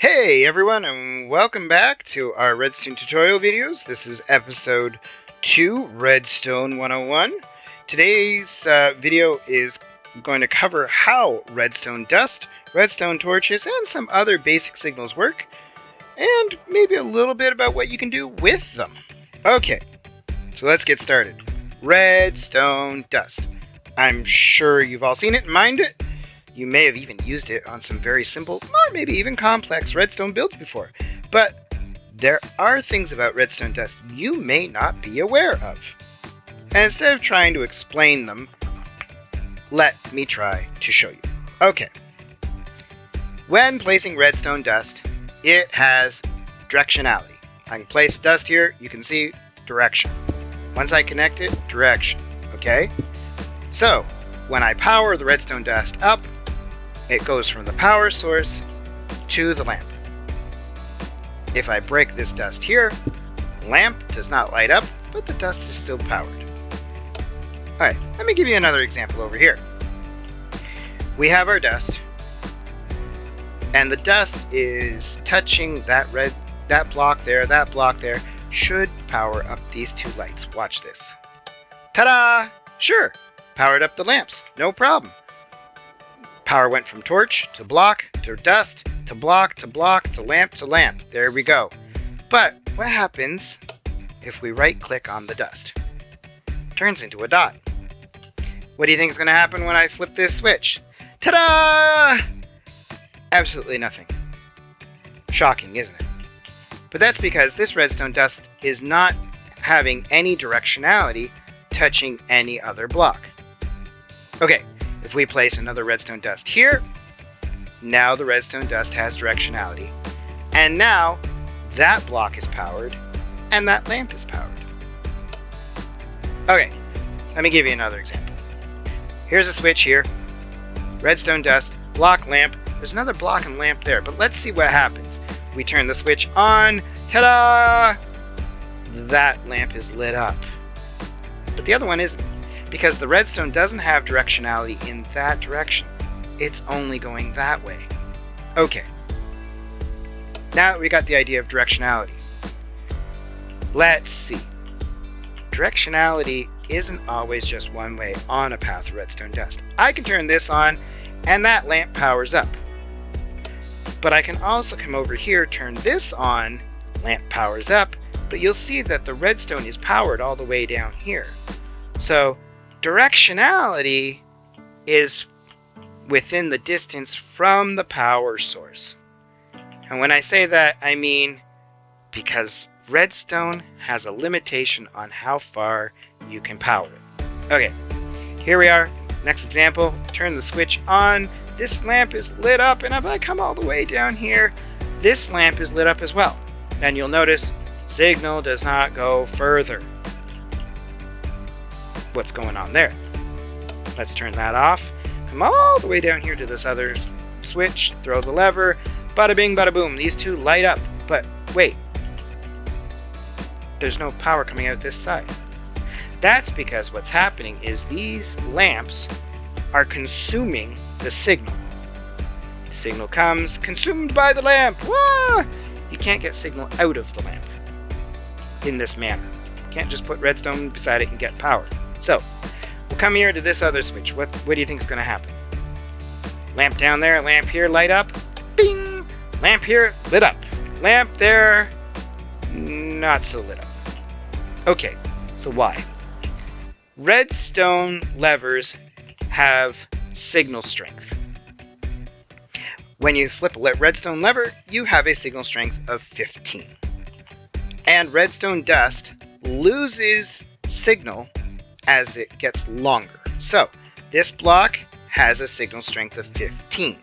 Hey everyone, and welcome back to our Redstone tutorial videos. This is episode 2, Redstone 101. Today's video is going to cover how redstone dust, redstone torches, and some other basic signals work, and maybe a little bit about what you can do with them. Okay, so let's get started. Redstone dust. I'm sure you've all seen it and mined it. You may have even used it on some very simple, or maybe even complex redstone builds before. But there are things about redstone dust you may not be aware of. And instead of trying to explain them, let me try to show you. Okay. When placing redstone dust, it has directionality. I can place dust here, you can see direction. Once I connect it, direction. Okay? So, when I power the redstone dust up, it goes from the power source to the lamp. If I break this dust here, lamp does not light up, but the dust is still powered. Alright, let me give you another example over here. We have our dust, and the dust is touching that block there, should power up these two lights. Watch this. Ta-da! Sure, powered up the lamps, no problem. Power went from torch to block to dust to block to block to lamp to lamp. There we go. But what happens if we right click on the dust? Turns into a dot. What do you think is going to happen when I flip this switch? Ta-da! Absolutely nothing. Shocking, isn't it? But that's because this redstone dust is not having any directionality touching any other block. Okay. If we place another redstone dust here, now the redstone dust has directionality. And now that block is powered and that lamp is powered. Okay, let me give you another example. Here's a switch here. Redstone dust, block, lamp. There's another block and lamp there, but let's see what happens. We turn the switch on. Ta-da! That lamp is lit up. But the other one isn't. Because the redstone doesn't have directionality in that direction. It's only going that way. Okay. Now we got the idea of directionality. Let's see. Directionality isn't always just one way on a path of redstone dust. I can turn this on and that lamp powers up. But I can also come over here, turn this on, lamp powers up, but you'll see that the redstone is powered all the way down here. So directionality is within the distance from the power source. And when I say that, I mean because redstone has a limitation on how far you can power it. Okay, here we are. Next example, turn the switch on. This lamp is lit up, and if I come all the way down here, this lamp is lit up as well. And you'll notice signal does not go further. What's going on there? Let's turn that off. Come all the way down here to this other switch, throw the lever, bada bing, bada boom. These two light up, but wait, there's no power coming out this side. That's because what's happening is these lamps are consuming the signal. The signal comes, consumed by the lamp. Wah! You can't get signal out of the lamp in this manner. You can't just put redstone beside it and get power. So, we'll come here to this other switch. What do you think is going to happen? Lamp down there, lamp here, light up. Bing! Lamp here, lit up. Lamp there, not so lit up. Okay, so why? Redstone levers have signal strength. When you flip a redstone lever, you have a signal strength of 15. And redstone dust loses signal as it gets longer. So, this block has a signal strength of 15.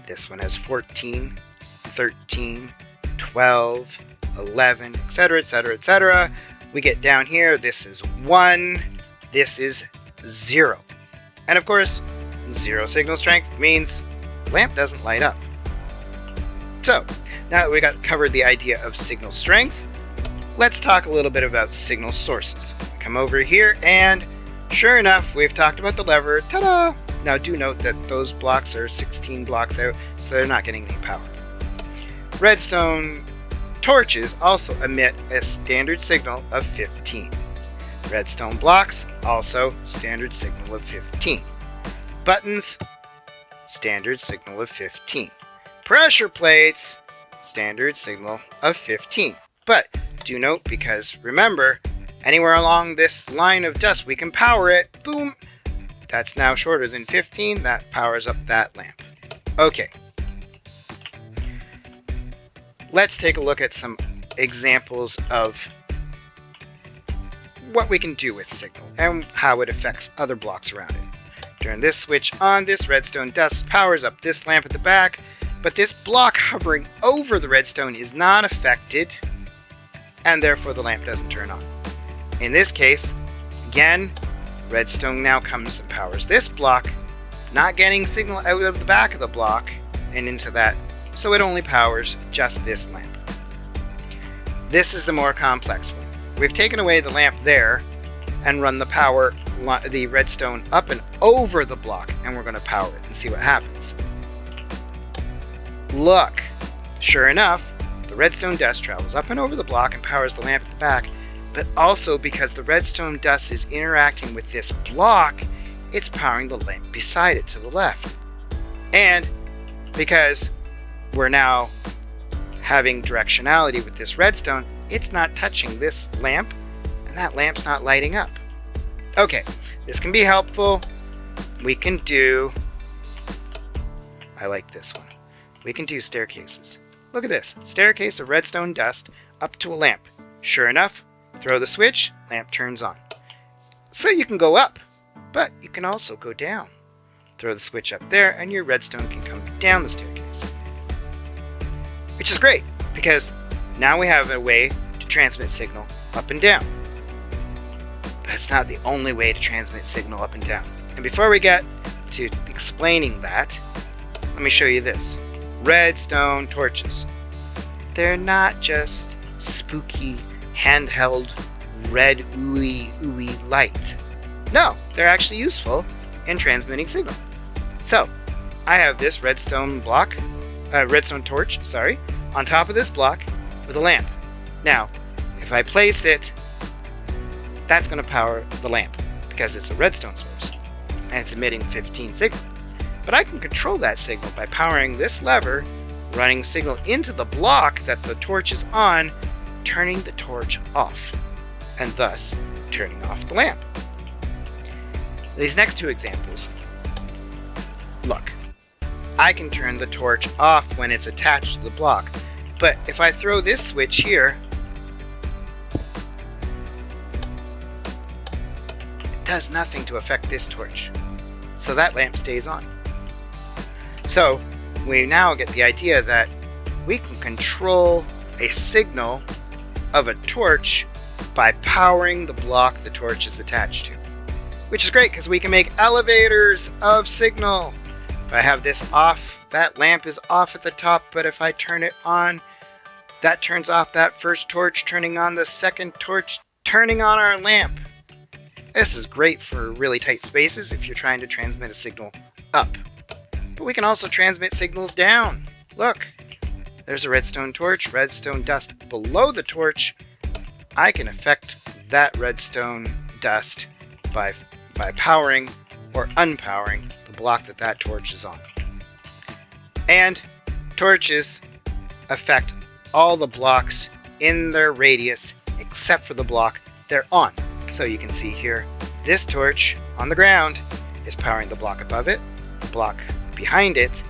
This one has 14, 13, 12, 11, etc., etc., etc. We get down here, this is 1, this is 0. And of course, 0 signal strength means lamp doesn't light up. So, now that we got covered the idea of signal strength, let's talk a little bit about signal sources. Come over here, and sure enough, we've talked about the lever. Ta-da! Now do note that those blocks are 16 blocks out, so they're not getting any power. Redstone torches also emit a standard signal of 15. Redstone blocks, also standard signal of 15. Buttons, standard signal of 15. Pressure plates, standard signal of 15. But do note, because remember, anywhere along this line of dust we can power it. Boom! That's now shorter than 15. That powers up that lamp. Okay. Let's take a look at some examples of what we can do with signal and how it affects other blocks around it. Turn this switch on, this redstone dust powers up this lamp at the back, but this block hovering over the redstone is not affected, and therefore the lamp doesn't turn on. In this case, again, redstone now comes and powers this block, not getting signal out of the back of the block and into that, so it only powers just this lamp. This is the more complex one. We've taken away the lamp there and run the redstone up and over the block, and we're going to power it and see what happens. Look, sure enough, the redstone dust travels up and over the block and powers the lamp at the back, but also because the redstone dust is interacting with this block, it's powering the lamp beside it to the left. And because we're now having directionality with this redstone, it's not touching this lamp, and that lamp's not lighting up. Okay, this can be helpful. We can do, I like this one. We can do staircases. Look at this, staircase of redstone dust up to a lamp. Sure enough, throw the switch, lamp turns on. So you can go up, but you can also go down. Throw the switch up there, and your redstone can come down the staircase. Which is great, because now we have a way to transmit signal up and down. But it's not the only way to transmit signal up and down. And before we get to explaining that, let me show you this. Redstone torches. They're not just spooky, handheld, red ooey light. No, they're actually useful in transmitting signal. So, I have this redstone torch, on top of this block with a lamp. Now, if I place it, that's going to power the lamp because it's a redstone source and it's emitting 15 signal. But I can control that signal by powering this lever, running signal into the block that the torch is on, turning the torch off, and thus turning off the lamp. These next two examples, look, I can turn the torch off when it's attached to the block, but if I throw this switch here, it does nothing to affect this torch, so that lamp stays on. So we now get the idea that we can control a signal of a torch by powering the block the torch is attached to, which is great because we can make elevators of signal. If I have this off, that lamp is off at the top, but if I turn it on, that turns off that first torch, turning on the second torch, turning on our lamp. This is great for really tight spaces if you're trying to transmit a signal up. But we can also transmit signals down. Look, there's a redstone torch, redstone dust below the torch. I can affect that redstone dust by powering or unpowering the block that torch is on. And torches affect all the blocks in their radius except for the block they're on. So you can see here, this torch on the ground is powering the block above it, the block behind it,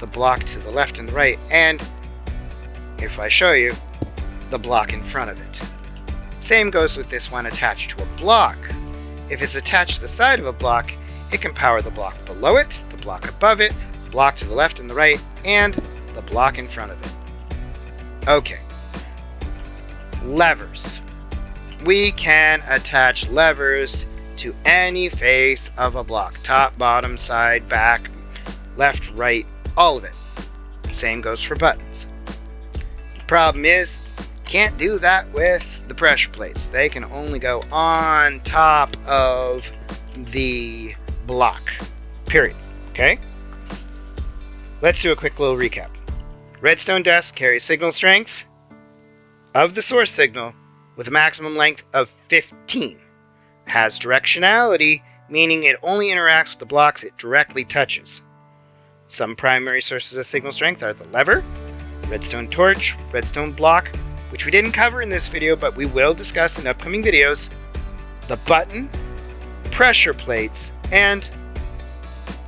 the block to the left and the right, and if I show you, the block in front of it. Same goes with this one attached to a block. If it's attached to the side of a block, it can power the block below it, the block above it, the block to the left and the right, and the block in front of it. Okay. Levers. We can attach levers to any face of a block. Top, bottom, side, back, left, right, all of it. Same goes for buttons. The problem is, can't do that with the pressure plates. They can only go on top of the block. Period. Okay? Let's do a quick little recap. Redstone dust carries signal strength of the source signal with a maximum length of 15. Has directionality, meaning it only interacts with the blocks it directly touches. Some primary sources of signal strength are the lever, redstone torch, redstone block, which we didn't cover in this video but we will discuss in upcoming videos, the button, pressure plates, and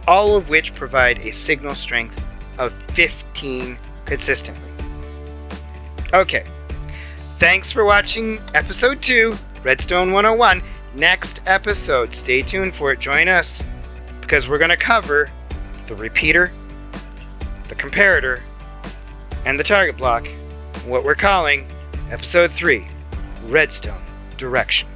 all of which provide a signal strength of 15 consistently. Okay, thanks for watching episode 2, Redstone 101. Next episode, stay tuned for it, join us, because we're going to cover the repeater, the comparator, and the target block, what we're calling episode 3, Redstone Direction.